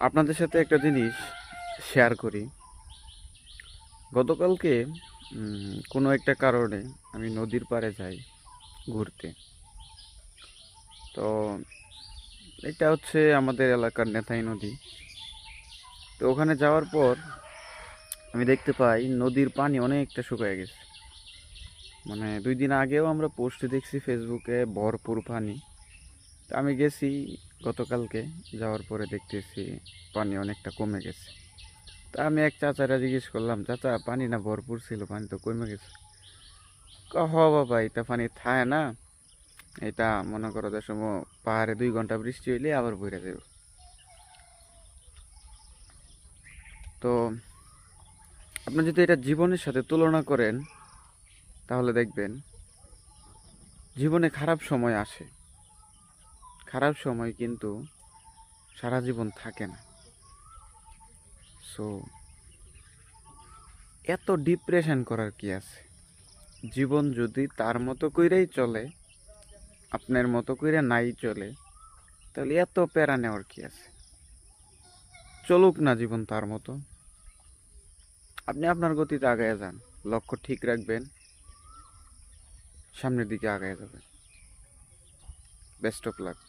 আপনাদের সাথে একটা জিনিস শেয়ার করি। গতকালকে কোনো একটা কারণে আমি নদীর পাড়ে যাই ঘুরতে। তো এটা হচ্ছে আমাদের এলাকার নেতাই নদী। তো ওখানে যাওয়ার পর আমি দেখতে পাই নদীর পানি অনেকটা শুকিয়ে গেছে। মানে 2 দিন আগেও আমরা পোস্টে দেখছি ফেসবুকে ভরপুর পানি। তো আমি গেছি গতকালকে, যাওয়ার পরে দেখতেছি পানি অনেকটা কমে গেছে। তা আমি এক চাচারা জিজ্ঞেস করলাম, চাচা পানি না ভরপুর ছিল, পানি তো কমে গেছে। হ বাবা, এটা পানি থায় না, এটা মনে করো যে সময় পাহাড়ে 2 ঘন্টা বৃষ্টি হইলে আবার বইরা যাবে। তো আপনি যদি এটা জীবনের সাথে তুলনা করেন তাহলে দেখবেন জীবনে খারাপ সময় আসে, খারাপ সময় কিন্তু সারা জীবন থাকে না। সো এত ডিপ্রেশন করার কি আছে? জীবন যদি তার মতো কইরাই চলে, আপনার মতো কইরা নাই চলে, তাহলে এত প্যারা নেওয়ার কি আছে? চলুক না জীবন তার মতো। আপনি আপনার গতিতে আগায় যান, লক্ষ্য ঠিক রাখবেন, সামনের দিকে আগায় যাবেন। Best of luck.